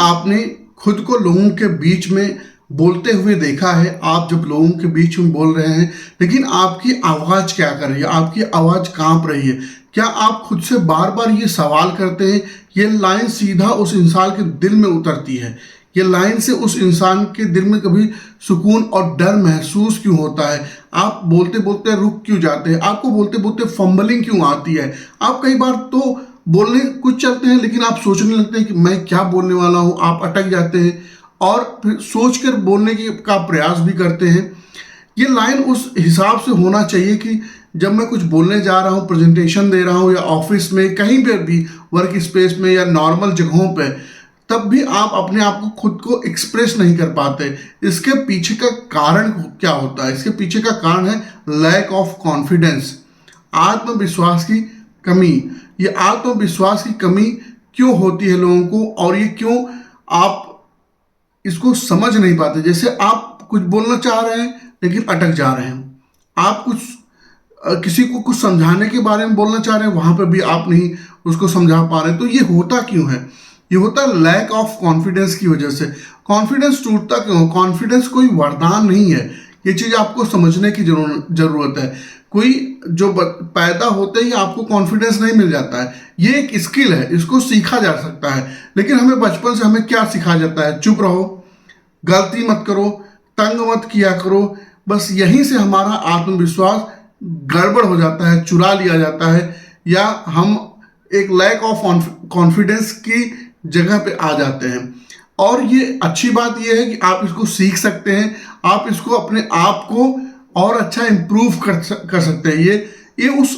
आपने खुद को लोगों के बीच में बोलते हुए देखा है? आप जब लोगों के बीच में बोल रहे हैं, लेकिन आपकी आवाज क्या कर रही है? आपकी आवाज कांप रही है। क्या आप खुद से बार बार ये सवाल करते हैं, ये लाइन सीधा उस इंसान के दिल में उतरती है? ये लाइन से उस इंसान के दिल में कभी सुकून और डर महसूस क्यों होता है? आप बोलते बोलते रुक क्यों जाते हैं? आपको बोलते बोलते फंबलिंग क्यों आती है? आप कई बार तो बोलने कुछ चलते हैं, लेकिन आप सोचने लगते हैं कि मैं क्या बोलने वाला हूं। आप अटक जाते हैं और फिर सोचकर बोलने की का प्रयास भी करते हैं। ये लाइन उस हिसाब से होना चाहिए कि जब मैं कुछ बोलने जा रहा हूँ, प्रेजेंटेशन दे रहा हूँ, या ऑफिस में कहीं पर भी वर्क स्पेस में या नॉर्मल जगहों पे, तब भी आप अपने आप को खुद को एक्सप्रेस नहीं कर पाते। इसके पीछे का कारण क्या होता है? इसके पीछे का कारण है लैक ऑफ कॉन्फिडेंस, आत्मविश्वास की कमी। ये आत्मविश्वास की कमी क्यों होती है लोगों को, और ये क्यों आप इसको समझ नहीं पाते? जैसे आप कुछ बोलना चाह रहे हैं लेकिन अटक जा रहे हैं। आप कुछ किसी को कुछ समझाने के बारे में बोलना चाह रहे हैं, वहां पर भी आप नहीं उसको समझा पा रहे हैं। तो ये होता क्यों है? ये होता है लैक ऑफ कॉन्फिडेंस की वजह से। कॉन्फिडेंस टूटता क्यों? कॉन्फिडेंस कोई वरदान नहीं है। ये चीज आपको समझने की जरूरत है। कोई जो पैदा होते ही आपको कॉन्फिडेंस नहीं मिल जाता है। ये एक स्किल है, इसको सीखा जा सकता है। लेकिन हमें बचपन से हमें क्या सिखाया जाता है? चुप रहो, गलती मत करो, तंग मत किया करो। बस यहीं से हमारा आत्मविश्वास गड़बड़ हो जाता है, चुरा लिया जाता है, या हम एक लैक ऑफ कॉन्फिडेंस की जगह पे आ जाते हैं। और ये अच्छी बात ये है कि आप इसको सीख सकते हैं। आप इसको अपने आप को और अच्छा इम्प्रूव कर सकते हैं। ये उस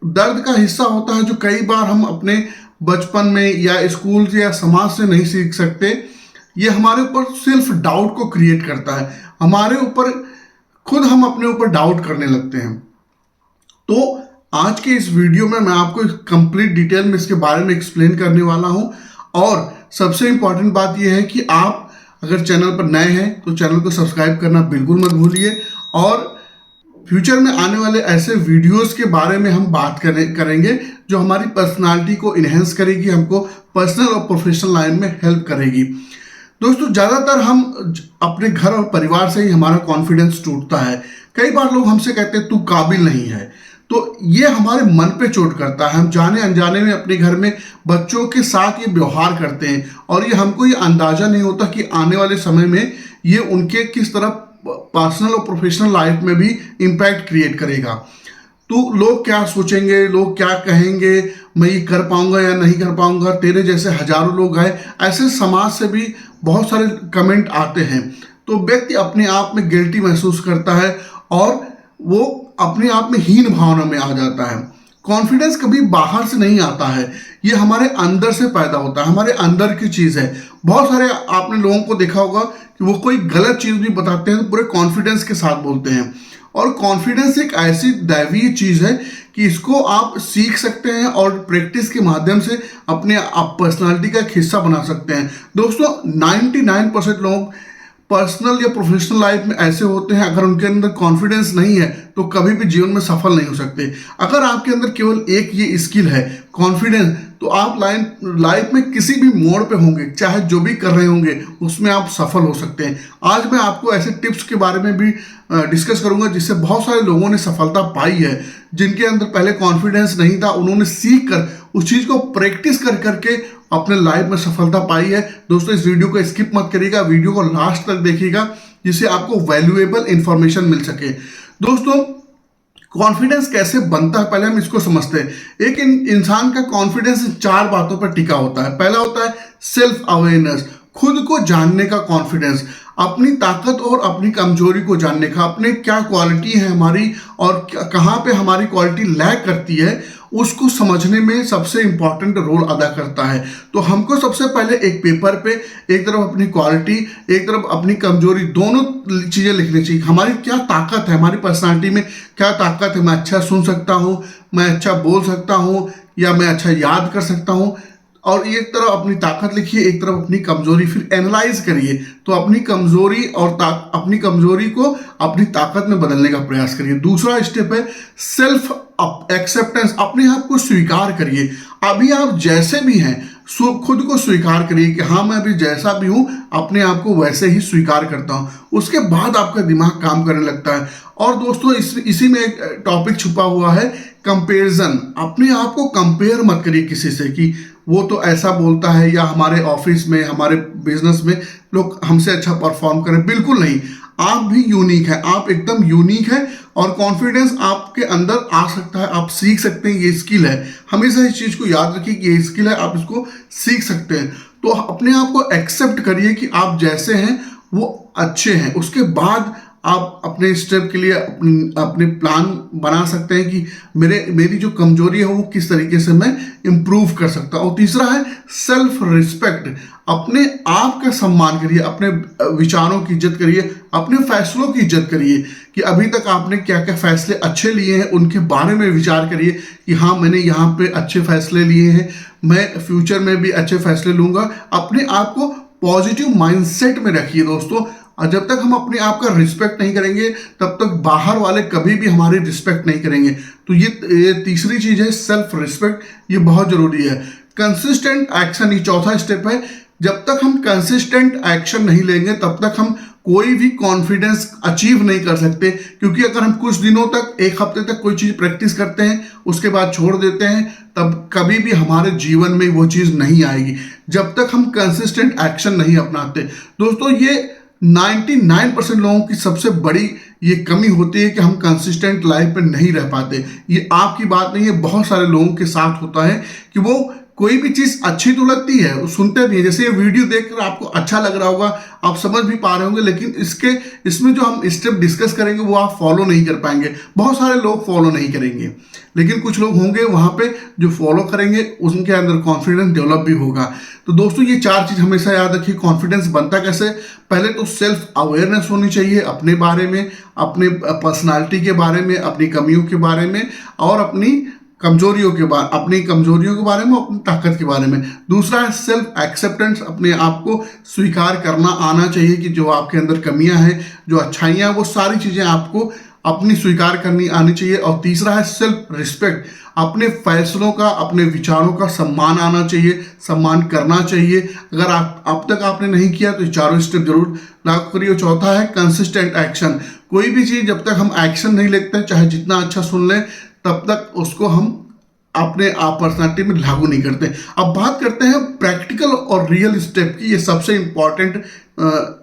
दर्द का हिस्सा होता है जो कई बार हम अपने बचपन में या स्कूल से या समाज से नहीं सीख सकते। ये हमारे ऊपर सेल्फ डाउट को क्रिएट करता है। हमारे ऊपर खुद हम अपने ऊपर डाउट करने लगते हैं। तो आज के इस वीडियो में मैं आपको कंप्लीट डिटेल में इसके बारे में एक्सप्लेन करने वाला हूं। और सबसे इंपॉर्टेंट बात यह है कि आप अगर चैनल पर नए हैं तो चैनल को सब्सक्राइब करना बिल्कुल मत भूलिए। और फ्यूचर में आने वाले ऐसे वीडियोस के बारे में हम बात करेंगे जो हमारी पर्सनालिटी को इन्हेंस करेगी, हमको पर्सनल और प्रोफेशनल लाइन में हेल्प करेगी। दोस्तों, ज़्यादातर हम अपने घर और परिवार से ही हमारा कॉन्फिडेंस टूटता है। कई बार लोग हमसे कहते हैं तू काबिल नहीं है। तो ये हमारे मन पे चोट करता है। हम जाने अनजाने में अपने घर में बच्चों के साथ ये व्यवहार करते हैं, और ये हमको ये अंदाजा नहीं होता कि आने वाले समय में ये उनके किस तरह पर्सनल और प्रोफेशनल लाइफ में भी इम्पैक्ट क्रिएट करेगा। तो लोग क्या सोचेंगे, लोग क्या कहेंगे, मैं ये कर पाऊंगा या नहीं कर पाऊंगा, तेरे जैसे हजारों लोग हैं, ऐसे समाज से भी बहुत सारे कमेंट आते हैं। तो व्यक्ति अपने आप में गिल्टी महसूस करता है और वो अपने आप में हीन भावना में आ जाता है। कॉन्फिडेंस कभी बाहर से नहीं आता है, ये हमारे अंदर से पैदा होता है, हमारे अंदर की चीज़ है। बहुत सारे आपने लोगों को देखा होगा कि वो कोई गलत चीज़ भी बताते हैं तो पूरे कॉन्फिडेंस के साथ बोलते हैं। और कॉन्फिडेंस एक ऐसी दैवीय चीज़ है कि इसको आप सीख सकते हैं और प्रैक्टिस के माध्यम से अपने आप पर्सनालिटी का एक हिस्सा बना सकते हैं। दोस्तों, 99% लोग पर्सनल या प्रोफेशनल लाइफ में ऐसे होते हैं, अगर उनके अंदर कॉन्फिडेंस नहीं है तो कभी भी जीवन में सफल नहीं हो सकते। अगर आपके अंदर केवल एक ये स्किल है, कॉन्फिडेंस, तो आप लाइफ में किसी भी मोड़ पे होंगे, चाहे जो भी कर रहे होंगे उसमें आप सफल हो सकते हैं। आज मैं आपको ऐसे टिप्स के बारे में भी डिस्कस करूंगा जिससे बहुत सारे लोगों ने सफलता पाई है। जिनके अंदर पहले कॉन्फिडेंस नहीं था, उन्होंने सीख कर उस चीज़ को प्रैक्टिस कर करके अपने लाइफ में सफलता पाई है। दोस्तों, इस वीडियो को स्किप मत करिएगा, वीडियो को लास्ट तक देखिएगा जिससे आपको वैल्यूएबल इंफॉर्मेशन मिल सके। दोस्तों, कॉन्फिडेंस कैसे बनता है पहले हम इसको समझते हैं। एक इंसान का कॉन्फिडेंस 4 बातों पर टिका होता है। पहला होता है सेल्फ अवेयरनेस, खुद को जानने का कॉन्फिडेंस, अपनी ताकत और अपनी कमजोरी को जानने का, अपने क्या क्वालिटी है हमारी और कहाँ पे हमारी क्वालिटी लैक करती है उसको समझने में सबसे इंपॉर्टेंट रोल अदा करता है। तो हमको सबसे पहले एक पेपर पे एक तरफ अपनी क्वालिटी, एक तरफ अपनी कमजोरी, दोनों चीज़ें लिखनी चाहिए। हमारी क्या ताकत है, हमारी पर्सनालिटी में क्या ताकत है। मैं अच्छा सुन सकता हूँ, मैं अच्छा बोल सकता हूँ, या मैं अच्छा याद कर सकता हूँ। और एक तरफ अपनी ताकत लिखिए, एक तरफ अपनी कमजोरी, फिर एनालाइज करिए। तो अपनी कमजोरी और अपनी कमजोरी को अपनी ताकत में बदलने का प्रयास करिए। दूसरा स्टेप है सेल्फ एक्सेप्टेंस, अपने आप को स्वीकार करिए। अभी आप जैसे भी हैं खुद को स्वीकार करिए कि हाँ मैं अभी जैसा भी हूँ अपने आप को वैसे ही स्वीकार करता हूँ। उसके बाद आपका दिमाग काम करने लगता है। और दोस्तों इसी में एक टॉपिक छुपा हुआ है, कंपैरिजन। अपने आप को कंपेयर मत करिए किसी से कि वो तो ऐसा बोलता है, या हमारे ऑफिस में हमारे बिजनेस में लोग हमसे अच्छा परफॉर्म करें। बिल्कुल नहीं, आप भी यूनिक है, आप एकदम यूनिक है और कॉन्फिडेंस आपके अंदर आ सकता है। आप सीख सकते हैं, ये स्किल है। हमेशा इस चीज को याद रखिए कि ये स्किल है, आप इसको सीख सकते हैं। तो अपने आप को एक्सेप्ट करिए कि आप जैसे हैं वो अच्छे हैं। उसके बाद आप अपने स्टेप के लिए अपने प्लान बना सकते हैं कि मेरी जो कमजोरी है वो किस तरीके से मैं इंप्रूव कर सकता हूँ। और तीसरा है सेल्फ रिस्पेक्ट, अपने आप का सम्मान करिए, अपने विचारों की इज्जत करिए, अपने फैसलों की इज्जत करिए कि अभी तक आपने क्या क्या फैसले अच्छे लिए हैं उनके बारे में विचार करिए कि हाँ मैंने यहाँ पे अच्छे फैसले लिए हैं, मैं फ्यूचर में भी अच्छे फैसले लूंगा। अपने आप को पॉजिटिव माइंडसेट में रखिए दोस्तों। और जब तक हम अपने आप का रिस्पेक्ट नहीं करेंगे तब तक बाहर वाले कभी भी हमारी रिस्पेक्ट नहीं करेंगे। तो ये तीसरी चीज है सेल्फ रिस्पेक्ट, ये बहुत जरूरी है। कंसिस्टेंट एक्शन, ये चौथा स्टेप है। जब तक हम कंसिस्टेंट एक्शन नहीं लेंगे तब तक हम कोई भी कॉन्फिडेंस अचीव नहीं कर सकते। क्योंकि अगर हम कुछ दिनों तक, एक हफ्ते तक कोई चीज प्रैक्टिस करते हैं उसके बाद छोड़ देते हैं, तब कभी भी हमारे जीवन में वो चीज नहीं आएगी जब तक हम कंसिस्टेंट एक्शन नहीं अपनाते। दोस्तों ये 99% लोगों की सबसे बड़ी ये कमी होती है कि हम कंसिस्टेंट लाइफ में नहीं रह पाते। ये आपकी बात नहीं है, बहुत सारे लोगों के साथ होता है कि वो कोई भी चीज अच्छी तो लगती है, वो सुनते भी हैं। जैसे ये वीडियो देखकर आपको अच्छा लग रहा होगा, आप समझ भी पा रहे होंगे, लेकिन इसमें जो हम स्टेप डिस्कस करेंगे वो आप फॉलो नहीं कर पाएंगे। बहुत सारे लोग फॉलो नहीं करेंगे, लेकिन कुछ लोग होंगे वहां पे जो फॉलो करेंगे, उनके अंदर कॉन्फिडेंस डेवलप भी होगा। तो दोस्तों ये चार चीज हमेशा याद रखिए। कॉन्फिडेंस बनता कैसे? पहले तो सेल्फ अवेयरनेस होनी चाहिए अपने बारे में, अपने पर्सनालिटी के बारे में, अपनी कमियों के बारे में और अपनी कमजोरियों के बारे में, अपनी ताकत के बारे में। दूसरा है सेल्फ एक्सेप्टेंस, अपने आप को स्वीकार करना आना चाहिए कि जो आपके अंदर कमियां हैं, जो अच्छाइयां, वो सारी चीजें आपको अपनी स्वीकार करनी आनी चाहिए। और तीसरा है सेल्फ रिस्पेक्ट, अपने फैसलों का, अपने विचारों का सम्मान आना चाहिए, सम्मान करना चाहिए। अगर अब तक आपने नहीं किया तो चारों स्टेप जरूर लागू करिए। चौथा है कंसिस्टेंट एक्शन, कोई भी चीज जब तक हम एक्शन नहीं लेते, चाहे जितना अच्छा सुन लें, तब तक उसको हम अपने आप पर्सनालिटी में लागू नहीं करते। अब बात करते हैं प्रैक्टिकल और रियल स्टेप की। ये सबसे इंपॉर्टेंट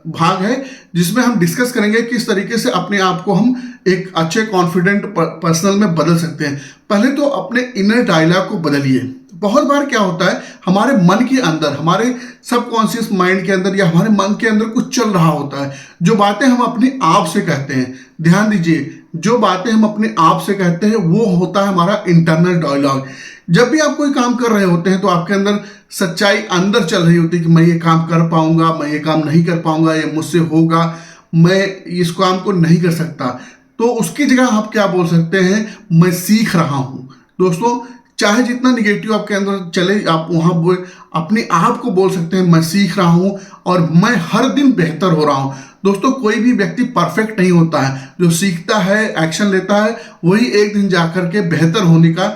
भाग है जिसमें हम डिस्कस करेंगे किस तरीके से अपने आप को हम एक अच्छे कॉन्फिडेंट पर्सनल में बदल सकते हैं। पहले तो अपने इनर डायलॉग को बदलिए। बहुत बार क्या होता है, हमारे मन के अंदर, हमारे सबकॉन्शियस माइंड के अंदर या हमारे मन के अंदर कुछ चल रहा होता है, जो बातें हम अपने आप से कहते हैं। ध्यान दीजिए, जो बातें हम अपने आप से कहते हैं वो होता है हमारा इंटरनल डायलॉग। जब भी आप कोई काम कर रहे होते हैं तो आपके अंदर सच्चाई अंदर चल रही होती है कि मैं ये काम कर पाऊंगा, मैं ये काम नहीं कर पाऊंगा, ये मुझसे होगा, मैं इस काम को नहीं कर सकता। तो उसकी जगह आप क्या बोल सकते हैं, मैं सीख रहा हूं। दोस्तों चाहे जितना निगेटिव आपके अंदर चले, आप वहां अपने आप को बोल सकते हैं मैं सीख रहा हूं और मैं हर दिन बेहतर हो रहा हूं। दोस्तों कोई भी व्यक्ति परफेक्ट नहीं होता है, जो सीखता है, एक्शन लेता है, वही एक दिन जाकर के बेहतर होने का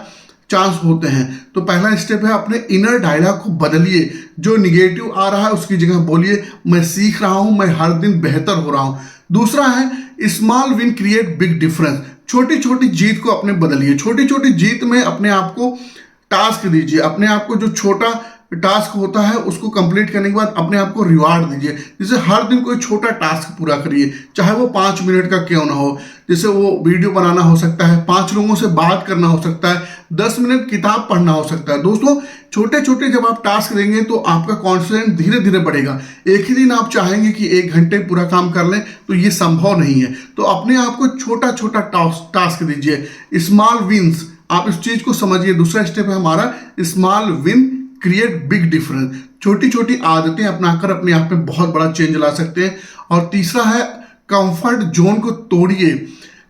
चांस होते हैं। तो पहला स्टेप है अपने इनर डायलॉग को बदलिए। जो निगेटिव आ रहा है उसकी जगह बोलिए मैं सीख रहा हूं, मैं हर दिन बेहतर हो रहा हूं। दूसरा है small win create big difference, छोटी छोटी जीत को अपने बदलिए। छोटी छोटी जीत में अपने आप को टास्क दीजिए, अपने आप को जो छोटा टास्क होता है उसको कंप्लीट करने के बाद अपने आप को रिवार्ड दीजिए। जैसे हर दिन कोई छोटा टास्क पूरा करिए, चाहे वो 5 मिनट का क्यों ना हो। जैसे वो वीडियो बनाना हो सकता है, 5 लोगों से बात करना हो सकता है, 10 मिनट किताब पढ़ना हो सकता है। दोस्तों छोटे छोटे जब आप टास्क देंगे तो आपका कॉन्फिडेंस धीरे धीरे बढ़ेगा। एक ही दिन आप चाहेंगे कि 1 घंटे पूरा काम कर लें तो ये संभव नहीं है। तो अपने आप को छोटा छोटा टास्क दीजिए, स्मॉल विंस, आप इस चीज को समझिए। दूसरा स्टेप है हमारा small win create big difference, छोटी छोटी आदतें अपनाकर अपने आप में बहुत बड़ा चेंज ला सकते हैं। और तीसरा है कंफर्ट जोन को तोड़िए।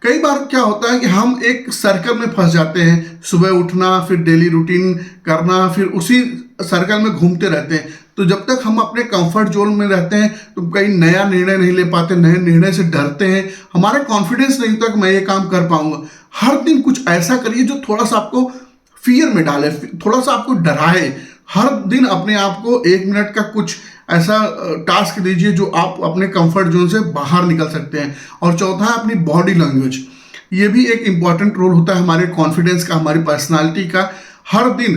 कई बार क्या होता है कि हम एक सर्कल में फंस जाते हैं, सुबह उठना, फिर डेली रूटीन करना, फिर उसी सर्कल में घूमते रहते हैं। तो जब तक हम अपने कंफर्ट जोन में रहते हैं तो कहीं नया निर्णय नहीं ले पाते, नए निर्णय से डरते हैं, हमारा कॉन्फिडेंस नहीं होता कि मैं ये काम कर पाऊंगा। हर दिन कुछ ऐसा करिए जो थोड़ा सा आपको फियर में डाले, थोड़ा सा आपको डराए। हर दिन अपने आप को 1 मिनट का कुछ ऐसा टास्क दीजिए जो आप अपने कंफर्ट जोन से बाहर निकल सकते हैं। और चौथा है अपनी बॉडी लैंग्वेज। ये भी एक इंपॉर्टेंट रोल होता है हमारे कॉन्फिडेंस का, हमारी पर्सनालिटी का। हर दिन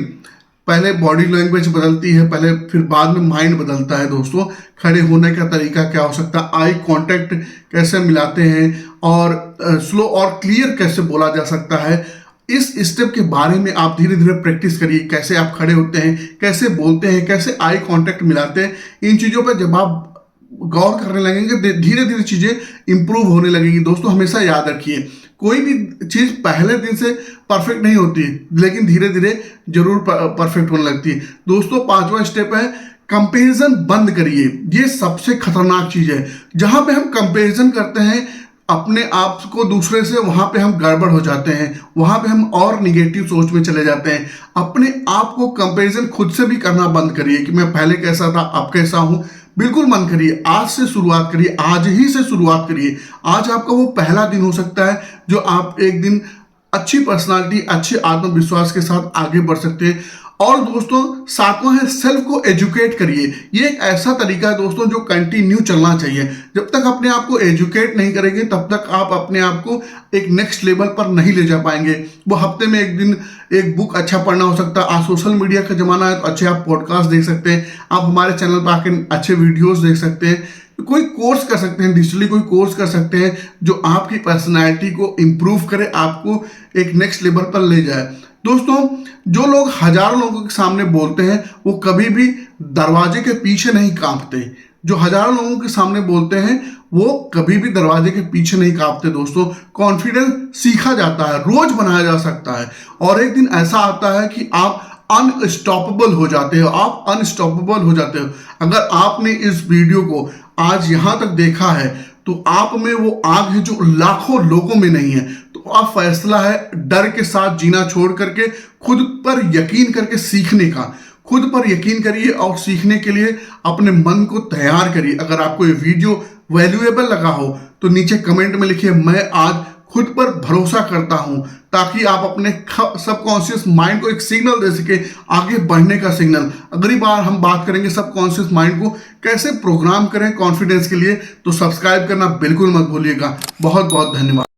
पहले बॉडी लैंग्वेज बदलती है, पहले फिर बाद में माइंड बदलता है दोस्तों। खड़े होने का तरीका क्या हो सकता है, आई कांटेक्ट कैसे मिलाते हैं, और स्लो और क्लियर कैसे बोला जा सकता है, इस स्टेप के बारे में आप धीरे धीरे प्रैक्टिस करिए। कैसे आप खड़े होते हैं, कैसे बोलते हैं, कैसे आई कांटेक्ट मिलाते हैं। इन चीज़ों पर जब आप गौर करने लगेंगे धीरे धीरे चीज़ें इंप्रूव होने लगेंगी। दोस्तों हमेशा याद रखिए, कोई भी चीज़ पहले दिन से परफेक्ट नहीं होती, लेकिन धीरे धीरे जरूर परफेक्ट होने लगती है। दोस्तों 5वां स्टेप है कंपैरिजन बंद करिए। ये सबसे खतरनाक चीज़ है। जहाँ पे हम कंपैरिजन करते हैं अपने आप को दूसरे से, वहाँ पे हम गड़बड़ हो जाते हैं, वहाँ पे हम और निगेटिव सोच में चले जाते हैं। अपने आप को कंपैरिजन खुद से भी करना बंद करिए कि मैं पहले कैसा था अब कैसा हूँ। बिल्कुल बंद करिए। आज से शुरुआत करिए, आज ही से शुरुआत करिए। आज आपका वो पहला दिन हो सकता है जो आप एक दिन अच्छी पर्सनालिटी, अच्छे आत्मविश्वास के साथ आगे बढ़ सकते हैं। और दोस्तों 7वां है सेल्फ को एजुकेट करिए। ये एक ऐसा तरीका है दोस्तों जो कंटिन्यू चलना चाहिए। जब तक अपने आप को एजुकेट नहीं करेंगे तब तक आप अपने आप को एक नेक्स्ट लेवल पर नहीं ले जा पाएंगे। वो हफ्ते में एक दिन एक बुक अच्छा पढ़ना हो सकता है। आज सोशल मीडिया का जमाना है तो अच्छे आप पॉडकास्ट देख सकते हैं, आप हमारे चैनल पर आके अच्छे वीडियोस देख सकते हैं, कोई कोर्स कर सकते हैं, डिजिटली कोई कोर्स कर सकते हैं जो आपकी पर्सनैलिटी को इम्प्रूव करे, आपको एक नेक्स्ट लेवल पर ले जाए। दोस्तों जो लोग हजारों लोगों के सामने बोलते हैं वो कभी भी दरवाजे के पीछे नहीं कांपते। जो हजारों लोगों के सामने बोलते हैं वो कभी भी दरवाजे के पीछे नहीं कांपते। दोस्तों कॉन्फिडेंस सीखा जाता है, रोज बनाया जा सकता है, और एक दिन ऐसा आता है कि आप अनस्टॉपेबल हो जाते हो। आप अनस्टॉपेबल हो जाते हो। अगर आपने इस वीडियो को आज यहां तक देखा है तो आप में वो आग है जो लाखों लोगों में नहीं है। तो आप फैसला है डर के साथ जीना छोड़ करके खुद पर यकीन करके सीखने का। खुद पर यकीन करिए और सीखने के लिए अपने मन को तैयार करिए। अगर आपको ये वीडियो वैल्यूएबल लगा हो तो नीचे कमेंट में लिखिए मैं आज खुद पर भरोसा करता हूं, ताकि आप अपने सबकॉन्शियस माइंड को एक सिग्नल दे सके, आगे बढ़ने का सिग्नल। अगली बार हम बात करेंगे सबकॉन्शियस माइंड को कैसे प्रोग्राम करें कॉन्फिडेंस के लिए। तो सब्सक्राइब करना बिल्कुल मत भूलिएगा। बहुत बहुत धन्यवाद।